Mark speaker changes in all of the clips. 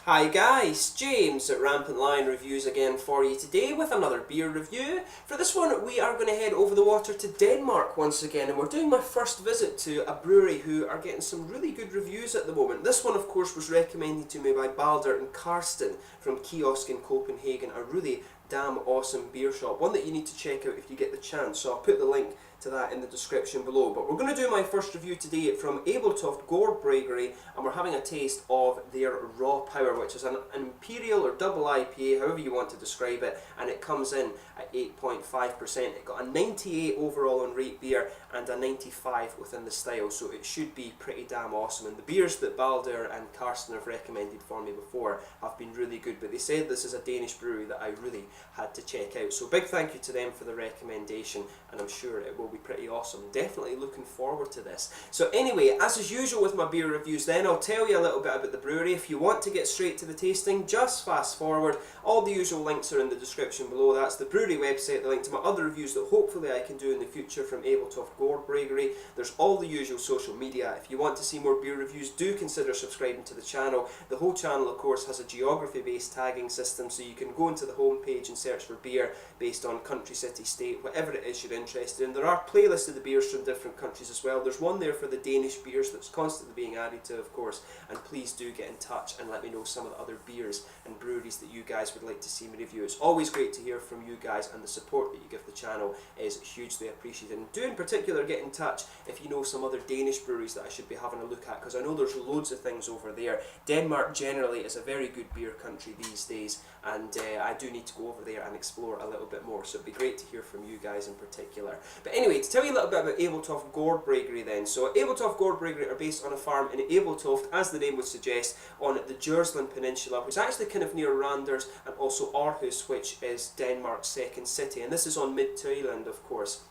Speaker 1: Hi guys, James at RampantLionReviews again for you today with another beer review. For this one we are going to head over the water to Denmark once again, and we're doing my first visit to a brewery who are getting some really good reviews at the moment. This one of course was recommended to me by Balder and Karsten from Kiosk in Copenhagen, a really damn awesome beer shop, one that you need to check out if you get the chance, so I'll put the link to that in the description below. But we're going to do my first review today from Ebeltoft GårdBryggeri, and we're having a taste of their Raw Power, which is an Imperial or double IPA, however you want to describe it, and it comes in at 8.5%. It got a 98 overall on Rate Beer and a 95 within the style, so it should be pretty damn awesome. And the beers that Balder and Karsten have recommended for me before have been really good, but they said this is a Danish brewery that I really had to check out, so big thank you to them for the recommendation, and I'm sure it will be pretty awesome. Definitely looking forward to this. So anyway, as is usual with my beer reviews then, I'll tell you a little bit about the brewery. If you want to get straight to the tasting, just fast forward. All the usual links are in the description below. That's the brewery website, the link to my other reviews that hopefully I can do in the future from Ebeltoft GårdBryggeri. There's all the usual social media. If you want to see more beer reviews, do consider subscribing to the channel. The whole channel of course has a geography based tagging system, so you can go into the home page and search for beer based on country, city, state, whatever it is you're interested in. There are playlists of the beers from different countries as well. There's one there for the Danish beers that's constantly being added to, of course, and please do get in touch and let me know some of the other beers and breweries that you guys would like to see me review. It's always great to hear from you guys, and the support that you give the channel is hugely appreciated. And do in particular get in touch if you know some other Danish breweries that I should be having a look at, because I know there's loads of things over there. Denmark generally is a very good beer country these days, and I do need to go over there and explore a little bit more, so it'd be great to hear from you guys in particular. But anyway, to tell you a little bit about Ebeltoft GårdBryggeri then. So Ebeltoft GårdBryggeri are based on a farm in Ebeltoft, as the name would suggest, on the Djursland Peninsula, which is actually kind of near Randers and also Aarhus, which is Denmark's second city, and this is on Midtjylland of course,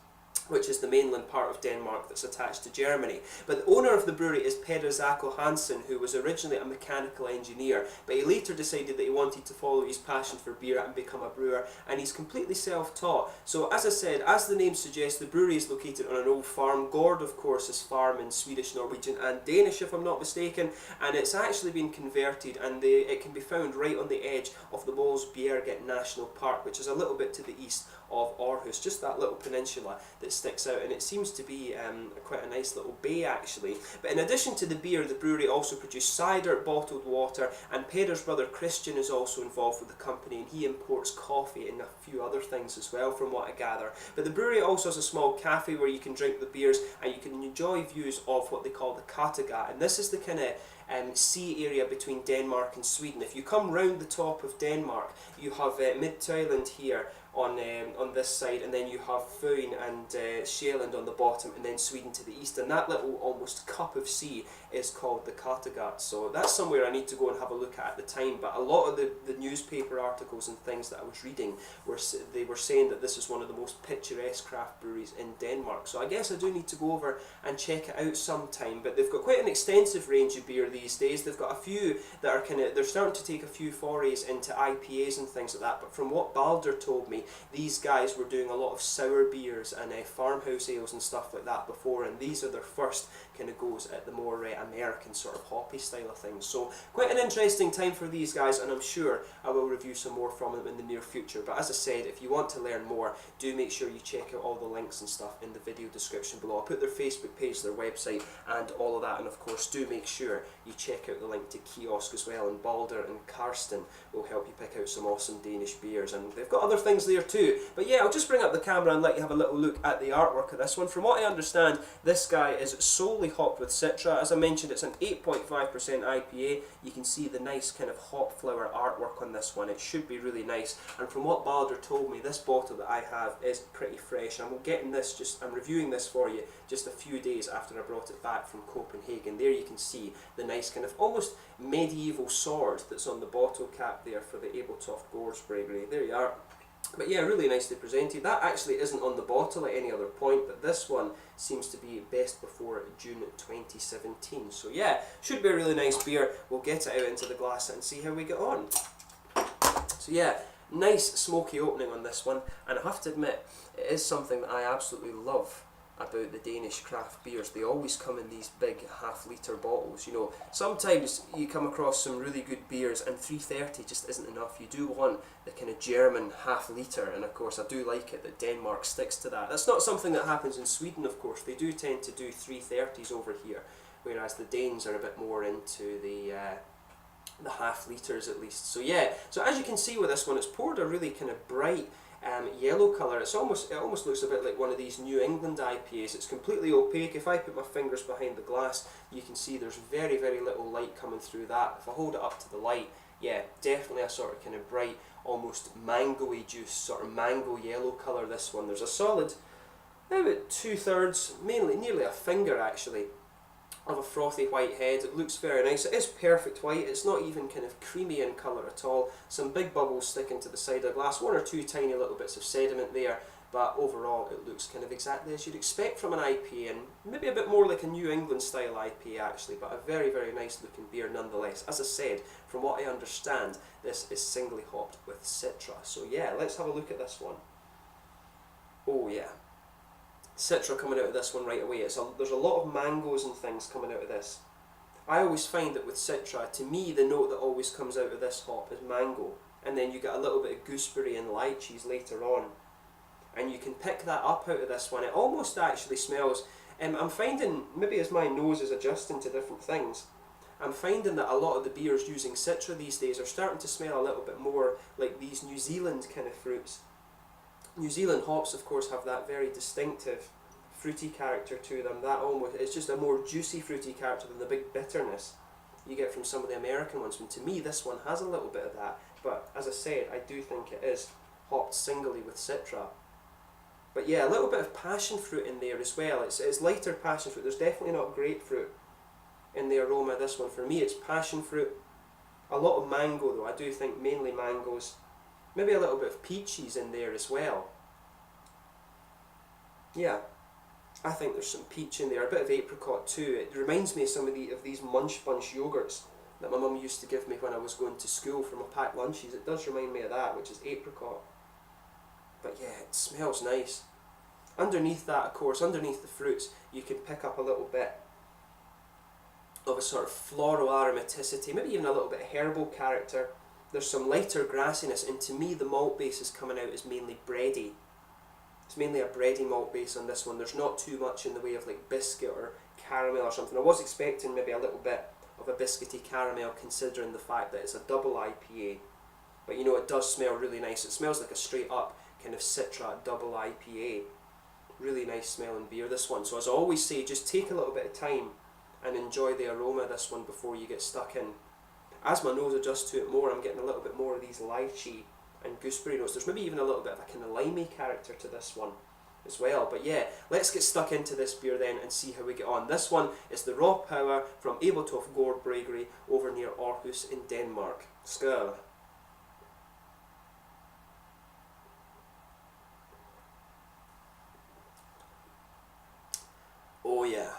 Speaker 1: which is the mainland part of Denmark that's attached to Germany. But the owner of the brewery is Peder Zacho Hansen, who was originally a mechanical engineer, but he later decided that he wanted to follow his passion for beer and become a brewer, and he's completely self-taught. So as I said, as the name suggests, the brewery is located on an old farm. Gård of course is farm in Swedish, Norwegian and Danish if I'm not mistaken, and it's actually been converted, and it can be found right on the edge of the Molsbjerget National Park, which is a little bit to the east of Aarhus, just that little peninsula that sticks out, and it seems to be quite a nice little bay actually. But in addition to the beer, the brewery also produce cider, bottled water, and Peder's brother Christian is also involved with the company, and he imports coffee and a few other things as well from what I gather. But the brewery also has a small cafe where you can drink the beers and you can enjoy views of what they call the Kattegat, and this is the kind of sea area between Denmark and Sweden. If you come round the top of Denmark, you have Midtjylland here on this side, and then you have Fyn and Sjælland on the bottom, and then Sweden to the east, and that little almost cup of sea is called the Kattegat. So that's somewhere I need to go and have a look at the time, but a lot of the newspaper articles and things that I was reading were saying that this is one of the most picturesque craft breweries in Denmark, so I guess I do need to go over and check it out sometime. But they've got quite an extensive range of beer these days. They've got a few that are they're starting to take a few forays into IPAs and things like that, but from what Balder told me, these guys were doing a lot of sour beers and farmhouse ales and stuff like that before, and these are their first kind of goes at the more American sort of hoppy style of things. So quite an interesting time for these guys, and I'm sure I will review some more from them in the near future. But as I said, if you want to learn more, do make sure you check out all the links and stuff in the video description below. I'll put their Facebook page, their website and all of that, and of course do make sure you check out the link to Kiosk as well, and Balder and Karsten will help you pick out some awesome Danish beers, and they've got other things there too. But yeah, I'll just bring up the camera and let you have a little look at the artwork of this one. From what I understand, this guy is solely hopped with Citra. As I mentioned, it's an 8.5% IPA. You can see the nice kind of hop flower artwork on this one. It should be really nice, and from what Balder told me, this bottle that I have is pretty fresh. I'm getting this I'm reviewing this for you just a few days after I brought it back from Copenhagen. There you can see the nice kind of almost medieval sword that's on the bottle cap there for the Ebeltoft GårdBryggeri. There you are. But yeah, really nicely presented. That actually isn't on the bottle at any other point, but this one seems to be best before June 2017. So yeah, should be a really nice beer. We'll get it out into the glass and see how we get on. So yeah, nice smoky opening on this one, and I have to admit, it is something that I absolutely love. about the Danish craft beers. They always come in these big half-litre bottles. You know, sometimes you come across some really good beers and 330 just isn't enough. You do want the kind of German half-litre, and of course I do like it that Denmark sticks to that. That's not something that happens in Sweden, of course. They do tend to do 330s over here, whereas the Danes are a bit more into the half-litres at least. So yeah, so as you can see with this one, it's poured a really kind of bright yellow colour. It almost looks a bit like one of these New England IPAs. It's completely opaque. If I put my fingers behind the glass, you can see there's very, very little light coming through that. If I hold it up to the light, yeah, definitely a sort of kind of bright, almost mango-y juice, sort of mango yellow colour, this one. There's a solid, about 2/3, nearly a finger actually, of a frothy white head. It looks very nice. It is perfect white. It's not even kind of creamy in colour at all. Some big bubbles sticking to the side of the glass, one or two tiny little bits of sediment there, but overall it looks kind of exactly as you'd expect from an IPA, and maybe a bit more like a New England style IPA actually, but a very, very nice looking beer nonetheless. As I said, from what I understand, this is singly hopped with Citra. So yeah, let's have a look at this one. Oh yeah. Citra coming out of this one right away. There's a lot of mangoes and things coming out of this. I always find that with Citra, to me the note that always comes out of this hop is mango, and then you get a little bit of gooseberry and lychees later on, and you can pick that up out of this one. It almost actually smells, I'm finding, maybe as my nose is adjusting to different things, I'm finding that a lot of the beers using Citra these days are starting to smell a little bit more like these New Zealand kind of fruits. New Zealand hops, of course, have that very distinctive fruity character to them. It's just a more juicy fruity character than the big bitterness you get from some of the American ones. And to me, this one has a little bit of that. But as I said, I do think it is hopped singly with Citra. But yeah, a little bit of passion fruit in there as well. It's lighter passion fruit. There's definitely not grapefruit in the aroma of this one. For me, it's passion fruit. A lot of mango though. I do think mainly mangoes. Maybe a little bit of peaches in there as well. Yeah, I think there's some peach in there, a bit of apricot too. It reminds me of some of these Munch Bunch yogurts that my mum used to give me when I was going to school for my packed lunches. It does remind me of that, which is apricot. But yeah, it smells nice. Underneath that, of course, underneath the fruits, you can pick up a little bit of a sort of floral aromaticity, maybe even a little bit of herbal character. There's some lighter grassiness, and to me the malt base is coming out as mainly bready. It's mainly a bready malt base on this one. There's not too much in the way of like biscuit or caramel or something. I was expecting maybe a little bit of a biscuity caramel considering the fact that it's a double IPA. But you know, it does smell really nice. It smells like a straight up kind of Citra double IPA. Really nice smelling beer, this one. So as I always say, just take a little bit of time and enjoy the aroma of this one before you get stuck in. As my nose adjusts to it more, I'm getting a little bit more of these lychee and gooseberry notes. There's maybe even a little bit of a kind of limey character to this one as well. But yeah, let's get stuck into this beer then and see how we get on. This one is the Raw Power from Ebeltoft GårdBryggeri over near Aarhus in Denmark. Skål! Oh yeah,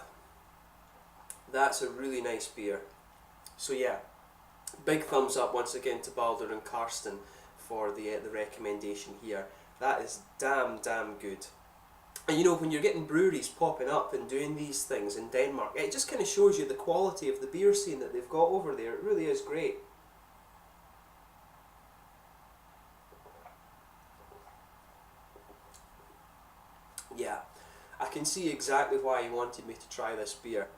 Speaker 1: that's a really nice beer. So yeah, big thumbs up once again to Baldur and Karsten for the recommendation here. That is damn good. And you know, when you're getting breweries popping up and doing these things in Denmark, it just kind of shows you the quality of the beer scene that they've got over there. It really is great. Yeah, I can see exactly why you wanted me to try this beer.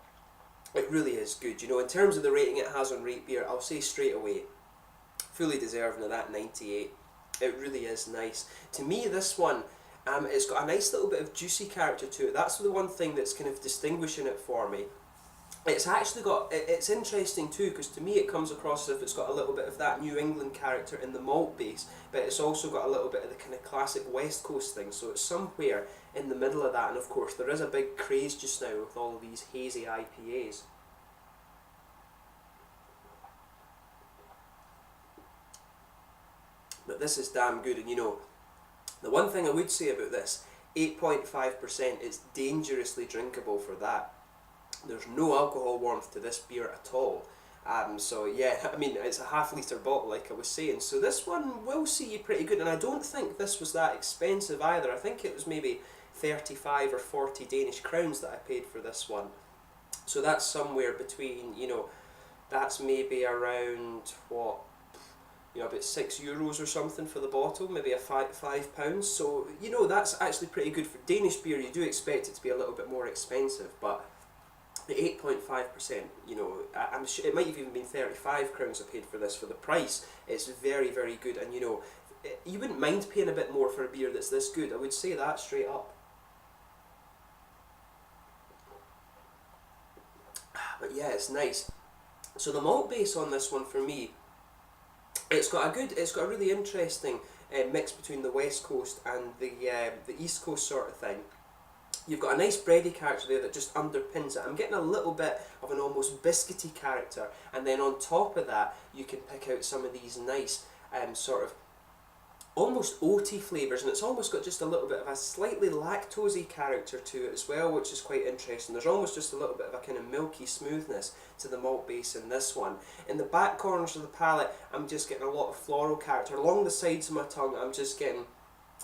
Speaker 1: It really is good. You know, in terms of the rating it has on Rate Beer, I'll say straight away, fully deserving of that 98. It really is nice. To me, this one, it's got a nice little bit of juicy character to it. That's the one thing that's kind of distinguishing it for me. It's actually got, it's interesting too, because to me it comes across as if it's got a little bit of that New England character in the malt base, but it's also got a little bit of the kind of classic West Coast thing, so it's somewhere in the middle of that. And of course there is a big craze just now with all of these hazy IPAs. But this is damn good. And you know, the one thing I would say about this, 8.5%, is dangerously drinkable for that. There's no alcohol warmth to this beer at all. So yeah, I mean, it's a half-litre bottle like I was saying, so this one will see you pretty good. And I don't think this was that expensive either. I think it was maybe 35 or 40 Danish crowns that I paid for this one. So that's somewhere between, you know, that's maybe around, what, you know, about €6 or something for the bottle, maybe a £5. So, you know, that's actually pretty good for Danish beer. You do expect it to be a little bit more expensive, but the 8.5%, you know, I'm sure it might have even been 35 crowns I paid for this. For the price, it's very, very good. And, you know, you wouldn't mind paying a bit more for a beer that's this good. I would say that straight up. But yeah, it's nice. So the malt base on this one for me, it's got a really interesting mix between the West Coast and the East Coast sort of thing. You've got a nice bready character there that just underpins it. I'm getting a little bit of an almost biscuity character, and then on top of that you can pick out some of these nice sort of almost oaty flavours, and it's almost got just a little bit of a slightly lactosey character to it as well, which is quite interesting. There's almost just a little bit of a kind of milky smoothness to the malt base in this one. In the back corners of the palate, I'm just getting a lot of floral character. Along the sides of my tongue, I'm just getting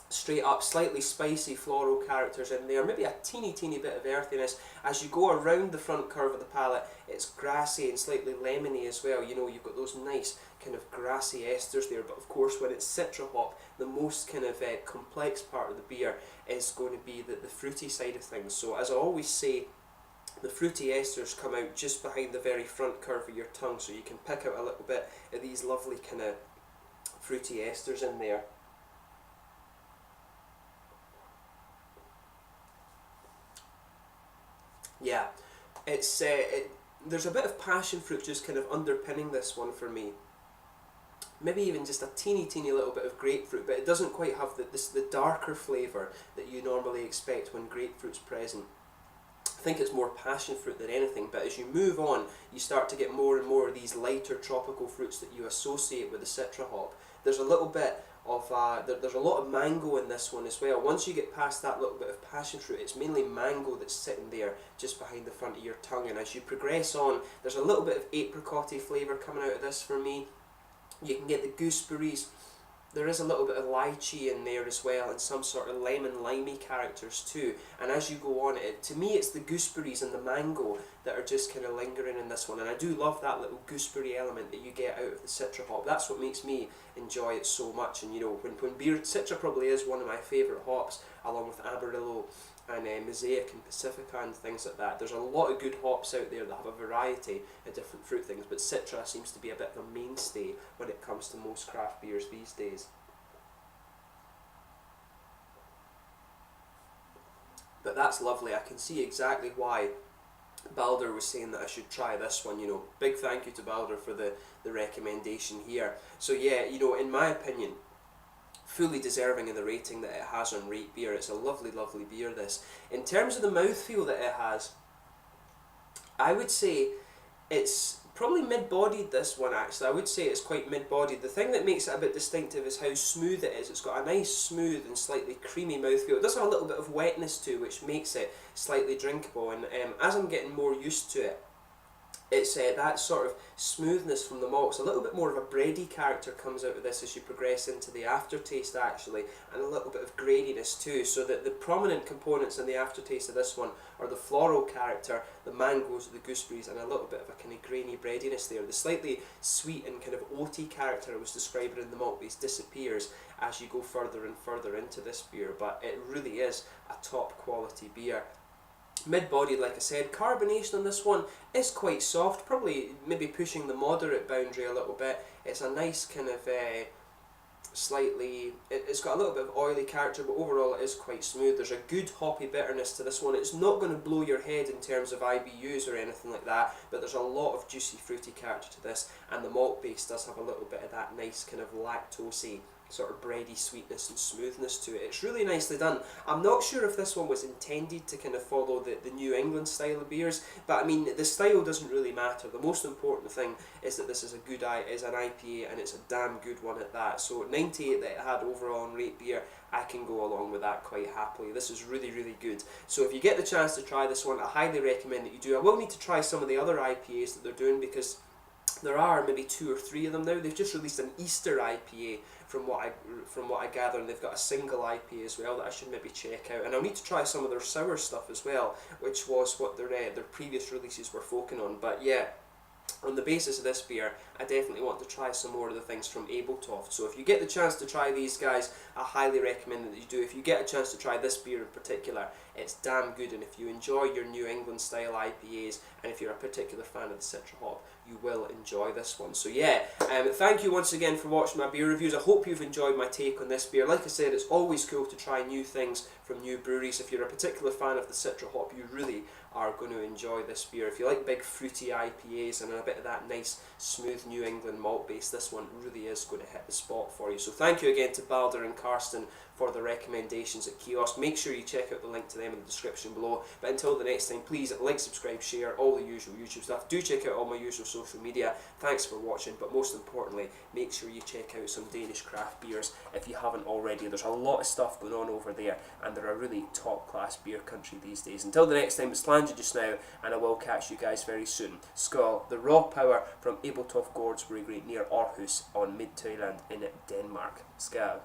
Speaker 1: straight up slightly spicy floral characters in there, maybe a teeny bit of earthiness. As you go around the front curve of the palate, it's grassy and slightly lemony as well. You know, you've got those nice kind of grassy esters there, but of course when it's Citra hop, the most kind of complex part of the beer is going to be the fruity side of things. So as I always say, the fruity esters come out just behind the very front curve of your tongue, so you can pick out a little bit of these lovely kind of fruity esters in there. Yeah, it's there's a bit of passion fruit just kind of underpinning this one for me. Maybe even just a teeny little bit of grapefruit, but it doesn't quite have the darker flavour that you normally expect when grapefruit's present. I think it's more passion fruit than anything, but as you move on, you start to get more and more of these lighter tropical fruits that you associate with the Citra hop. There's a little bit of there's a lot of mango in this one as well. Once you get past that little bit of passion fruit, it's mainly mango that's sitting there just behind the front of your tongue, and as you progress on, there's a little bit of apricot-y flavour coming out of this for me. You can get the gooseberries. There is a little bit of lychee in there as well, and some sort of lemon limey characters too. And as you go on, to me it's the gooseberries and the mango that are just kind of lingering in this one. And I do love that little gooseberry element that you get out of the Citra hop. That's what makes me enjoy it so much. And you know, when beer, Citra probably is one of my favourite hops, along with Amarillo and Mosaic and Pacifica and things like that. There's a lot of good hops out there that have a variety of different fruit things, but Citra seems to be a bit of a mainstay when it comes to most craft beers these days. But that's lovely. I can see exactly why Balder was saying that I should try this one. You know, big thank you to Balder for the recommendation here. So yeah, you know, in my opinion, fully deserving of the rating that it has on Rate Beer. It's a lovely beer, this. In terms of the mouthfeel that it has, I would say it's probably mid-bodied, this one actually. I would say it's quite mid-bodied. The thing that makes it a bit distinctive is how smooth it is. It's got a nice smooth and slightly creamy mouthfeel. It does have a little bit of wetness too, which makes it slightly drinkable, and as I'm getting more used to it, it's that sort of smoothness from the malts. A little bit more of a bready character comes out of this as you progress into the aftertaste actually, and a little bit of graininess too, so that the prominent components in the aftertaste of this one are the floral character, the mangoes, the gooseberries, and a little bit of a kind of grainy breadiness there. The slightly sweet and kind of oaty character I was describing in the malt base disappears as you go further and further into this beer, but it really is a top quality beer. Mid-bodied, like I said. Carbonation on this one is quite soft, probably maybe pushing the moderate boundary a little bit. It's a nice kind of slightly, it's got a little bit of oily character, but overall it is quite smooth. There's a good hoppy bitterness to this one. It's not going to blow your head in terms of IBUs or anything like that, but there's a lot of juicy fruity character to this, and the malt base does have a little bit of that nice kind of lactosey sort of bready sweetness and smoothness to it. It's really nicely done. I'm not sure if this one was intended to kind of follow the New England style of beers, but I mean, the style doesn't really matter. The most important thing is that this is an IPA, and it's a damn good one at that. So 98 that it had overall on Rate Beer, I can go along with that quite happily. This is really good. So if you get the chance to try this one, I highly recommend that you do. I will need to try some of the other IPAs that they're doing, because There are maybe 2 or 3 of them now. They've just released an Easter IPA from what I gather, and they've got a single IPA as well that I should maybe check out. And I'll need to try some of their sour stuff as well, which was what their previous releases were focusing on. But yeah, on the basis of this beer, I definitely want to try some more of the things from Ebeltoft. So if you get the chance to try these guys, I highly recommend that you do. If you get a chance to try this beer in particular, it's damn good. And if you enjoy your New England style IPAs, and if you're a particular fan of the Citra hop, you will enjoy this one. So yeah, thank you once again for watching my beer reviews. I hope you've enjoyed my take on this beer. Like I said, it's always cool to try new things from new breweries. If you're a particular fan of the Citra hop, you really are going to enjoy this beer. If you like big fruity IPAs and a bit of that nice smooth New England malt base, this one really is going to hit the spot for you. So thank you again to Balder and Karsten for the recommendations at Kiosk. Make sure you check out the link to them in the description below. But until the next time, please like, subscribe, share, all the usual YouTube stuff. Do check out all my usual social media. Thanks for watching, but most importantly, make sure you check out some Danish craft beers if you haven't already. There's a lot of stuff going on over there, and they're a really top class beer country these days. Until the next time, it's Slange just now, and I will catch you guys very soon. Skål, the raw power from Ebeltoft GårdBryggeri near Aarhus on Midtjylland in Denmark. Skål.